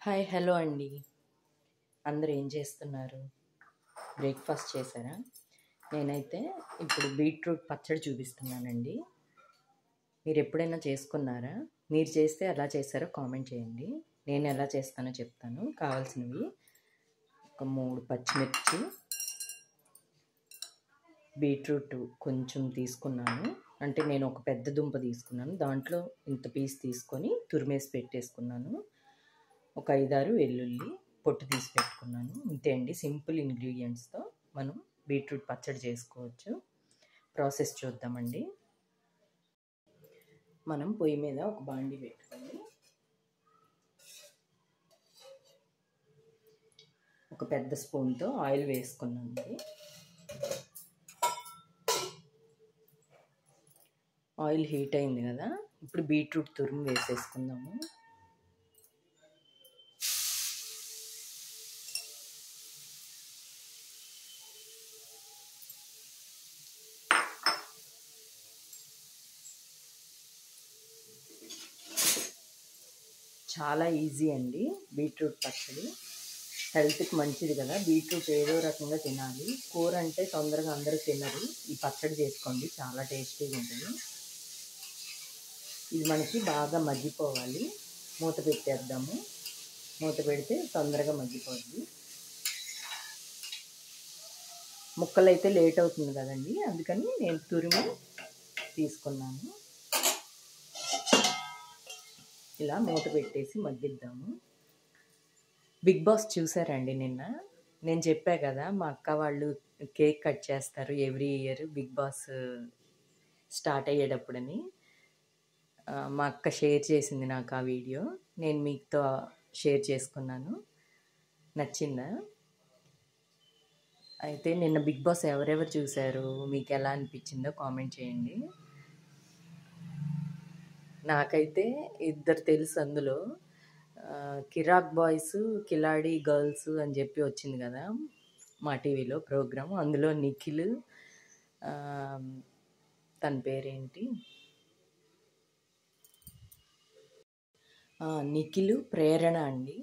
Hi hello అండి. అందరూ ఏం చేస్తున్నారు? బ్రేక్ఫాస్ట్ చేశారా? నేనైతే ఇప్పుడు బీట్రూట్ పచ్చడి చూపిస్తున్నానండి. మీరు ఎప్పుడైనా చేసుకున్నారా? మీరు చేస్తే ఎలా చేశారో కామెంట్ చేయండి. నేను ఎలా చేస్తానో చెప్తాను. కావాల్సినవి ఒక 3 పచ్చిమిర్చి, బీట్రూట్ కొంచెం తీసుకున్నాను. అంటే నేను ఒక పెద్ద దుంప తీసుకున్నాను. దాంట్లో ఇంత పీస్ తీసుకొని తురిమేసి పెట్టేసుకున్నాను. ఒక 5-6 వెల్లుల్లి పొట్టు తీసి పెట్టుకున్నాను. ఇంతే అండి. సింపుల్ ఇంగ్రీడియంట్స్తో మనం బీట్రూట్ పచ్చడి చేసుకోవచ్చు. ప్రాసెస్ చూద్దామండి. మనం పొయ్యి మీద ఒక బాండి పెట్టుకొని ఒక పెద్ద స్పూన్తో ఆయిల్ వేసుకున్నామండి. ఆయిల్ హీట్ అయింది కదా, ఇప్పుడు బీట్రూట్ తురుము వేసేసుకుందాము. చాలా ఈజీ అండి బీట్రూట్ పచ్చడి. హెల్త్కి మంచిది కదా. బీట్రూట్ ఏదో రకంగా తినాలి. కూర అంటే తొందరగా అందరూ తినరు. ఈ పచ్చడి చేసుకోండి, చాలా టేస్టీగా ఉంటుంది. ఇది మనకి బాగా మగ్గిపోవాలి. మూత పెట్టేద్దాము. మూత పెడితే తొందరగా మగ్గిపోద్ది. ముక్కలు అయితే లేట్ అవుతుంది కదండి, అందుకని నేను తురిమి తీసుకున్నాను. ఇలా మూత పెట్టేసి మగ్గిద్దాము. బిగ్ బాస్ చూసారండి నిన్న? నేను చెప్పా కదా, మా అక్క వాళ్ళు కేక్ కట్ చేస్తారు every year Bigg Boss start అయ్యేటప్పుడని. మా అక్క షేర్ చేసింది నాకు ఆ వీడియో. నేను మీతో షేర్ చేసుకున్నాను. నచ్చిందా? అయితే నిన్న బిగ్ బాస్ ఎవరెవరు చూశారు, మీకు ఎలా అనిపించిందో కామెంట్ చేయండి. నాకైతే ఇద్దరు తెలుసు అందులో. కిరాక్ బాయ్స్, కిలాడి గర్ల్స్ అని చెప్పి వచ్చింది కదా మా టీవీలో ప్రోగ్రామ్. అందులో నిఖిల్, తన పేరేంటి, నిఖిల్, ప్రేరణ అండి.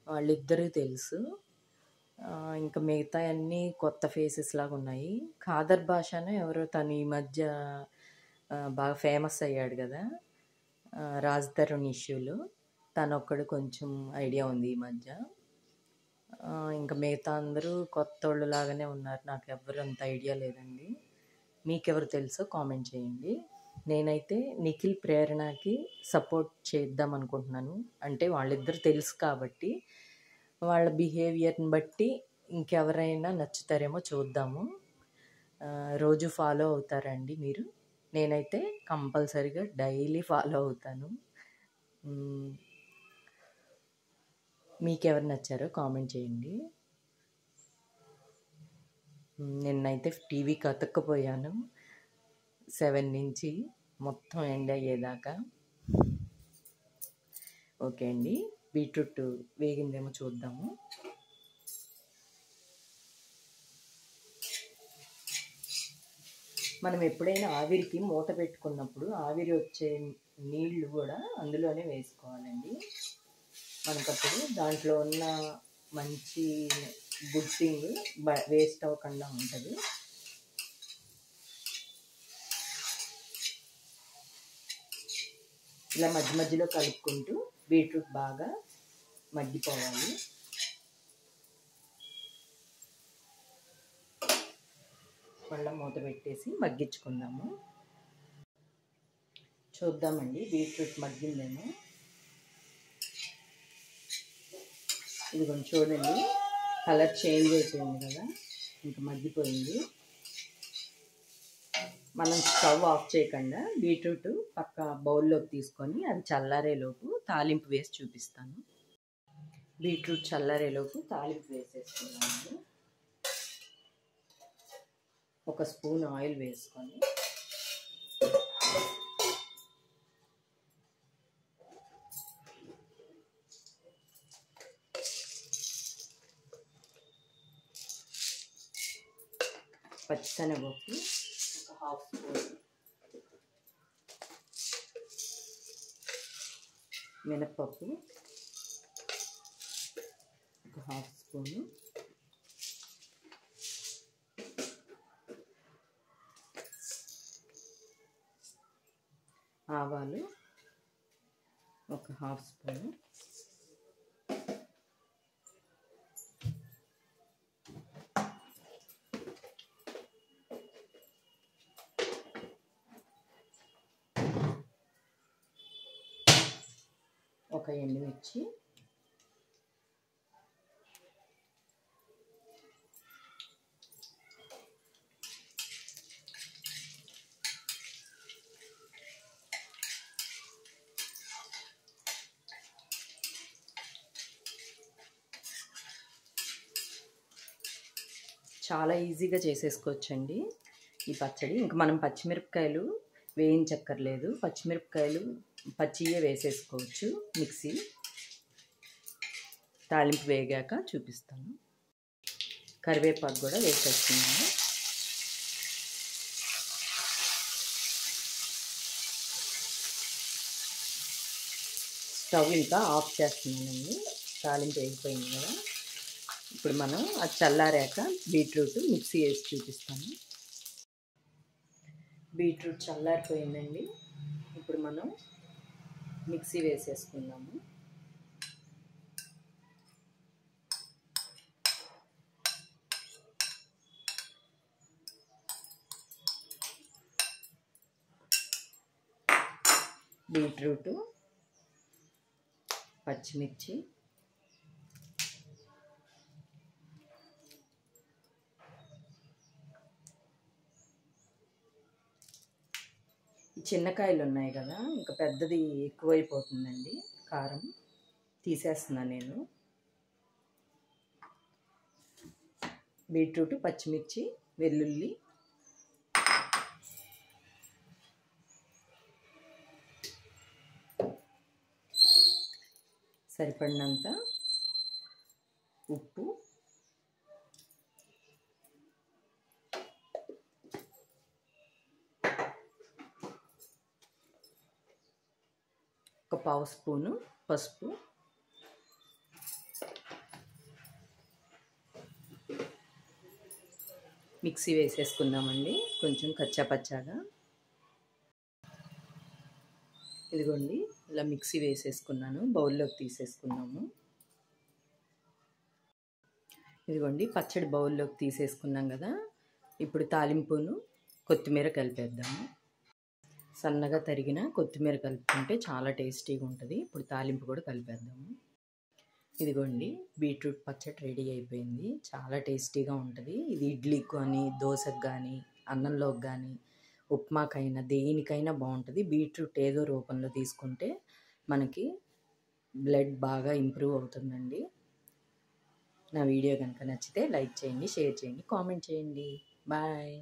వాళ్ళిద్దరూ తెలుసు. ఇంకా మిగతా అన్నీ కొత్త ఫేసెస్ లాగా ఉన్నాయి. ఖాదర్ భాషను ఎవరో తను ఈ మధ్య బాగా ఫేమస్ అయ్యాడు కదా రాజ్ తరుణ్ ఇష్యూలో. తనొక్కడు కొంచెం ఐడియా ఉంది ఈ మధ్య. ఇంకా మిగతా అందరూ కొత్త వాళ్ళు లాగానే ఉన్నారు. నాకు ఎవరు అంత ఐడియా లేదండి. మీకెవరు తెలుసో కామెంట్ చేయండి. నేనైతే నిఖిల్, ప్రేరణకి సపోర్ట్ చేద్దాం అనుకుంటున్నాను. అంటే వాళ్ళిద్దరు తెలుసు కాబట్టి వాళ్ళ బిహేవియర్ని బట్టి ఇంకెవరైనా నచ్చుతారేమో చూద్దాము. రోజు ఫాలో అవుతారండి మీరు? నేనైతే కంపల్సరీగా డైలీ ఫాలో అవుతాను. మీకెవరు నచ్చారో కామెంట్ చేయండి. నిన్నైతే టీవీకి అతుక్కపోయాను 7 నుంచి మొత్తం ఎండ్ అయ్యేదాకా. ఓకే అండి, బీట్రూట్ వేగిందేమో చూద్దాము. మనం ఎప్పుడైనా ఆవిరికి మూత పెట్టుకున్నప్పుడు ఆవిరి వచ్చే నీళ్లు కూడా అందులోనే వేసుకోవాలండి. మనకప్పుడు దాంట్లో ఉన్న మంచి గుడ్ థింగ్ వేస్ట్ అవ్వకుండా ఉంటుంది. ఇలా మధ్య మధ్యలో కలుపుకుంటూ బీట్రూట్ బాగా మగ్గిపోవాలి. మళ్ళీ మూత పెట్టేసి మగ్గించుకుందాము. చూద్దామండి బీట్రూట్ మగ్గిందేమో. ఇది కొంచెం చూడండి, కలర్ చేంజ్ అయిపోయింది కదా, ఇంకా మగ్గిపోయింది. మనం స్టవ్ ఆఫ్ చేయకుండా బీట్రూట్ పక్క బౌల్లోకి తీసుకొని అది చల్లారేలోపు తాలింపు వేసి చూపిస్తాను. బీట్రూట్ చల్లారేలోపు తాలింపు వేసేసుకున్నాను. ఒక స్పూన్ ఆయిల్ వేసుకొని పచ్చిశనగపప్పు ఒక హాఫ్ స్పూన్, మినప్పప్పు 1/2 స్పూను, ఆవాలు 1/2 స్పూను, ఒక ఎండుమిర్చి, చాలా ఈజీగా చేసేసుకోవచ్చండి ఈ పచ్చడి. ఇంకా మనం పచ్చిమిరపకాయలు వేయించక్కర్లేదు, పచ్చిమిరపకాయలు పచ్చియే వేసేసుకోవచ్చు మిక్సీ. తాలింపు వేగాక చూపిస్తాను. కరివేపాకు కూడా వేసేస్తున్నాను. స్టవ్ ఇంకా ఆఫ్ చేస్తున్నానండి. తాలింపు వేగిపోయింది కదా. ఇప్పుడు మనం అది చల్లారాక బీట్రూట్ మిక్సీ వేసి చూపిస్తాను. బీట్రూట్ చల్లారిపోయిందండి. ఇప్పుడు మనం మిక్సీ వేసేసుకుందాము. బీట్రూట్, పచ్చిమిర్చి, చిన్నకాయలు ఉన్నాయి కదా, ఇంకా పెద్దది ఎక్కువైపోతుందండి కారం, తీసేస్తున్నాను నేను. బీట్రూట్, పచ్చిమిర్చి, వెల్లుల్లి, సరిపడినంత ఉప్పు, ఒక 1/2 స్పూను పసుపు, మిక్సీ వేసేసుకుందామండి కొంచెం కచ్చాపచ్చాగా. ఇదిగోండి ఇలా మిక్సీ వేసేసుకున్నాను, బౌల్లోకి తీసేసుకున్నాము. ఇదిగోండి పచ్చడి బౌల్లోకి తీసేసుకున్నాం కదా. ఇప్పుడు తాలింపును కొత్తిమీర కలిపేద్దాము. సన్నగా తరిగిన కొత్తిమీర కలుపుకుంటే చాలా టేస్టీగా ఉంటుంది. ఇప్పుడు తాలింపు కూడా కలిపేద్దాము. ఇదిగోండి బీట్రూట్ పచ్చడి రెడీ అయిపోయింది. చాలా టేస్టీగా ఉంటుంది. ఇది ఇడ్లీకి కానీ, దోశకు కానీ, అన్నంలోకి కానీ, ఉప్మాకైనా దేనికైనా బాగుంటుంది. బీట్రూట్ ఏదో రూపంలో తీసుకుంటే మనకి బ్లడ్ బాగా ఇంప్రూవ్ అవుతుందండి. నా వీడియో కనుక నచ్చితే లైక్ చేయండి, షేర్ చేయండి, కామెంట్ చేయండి. బాయ్.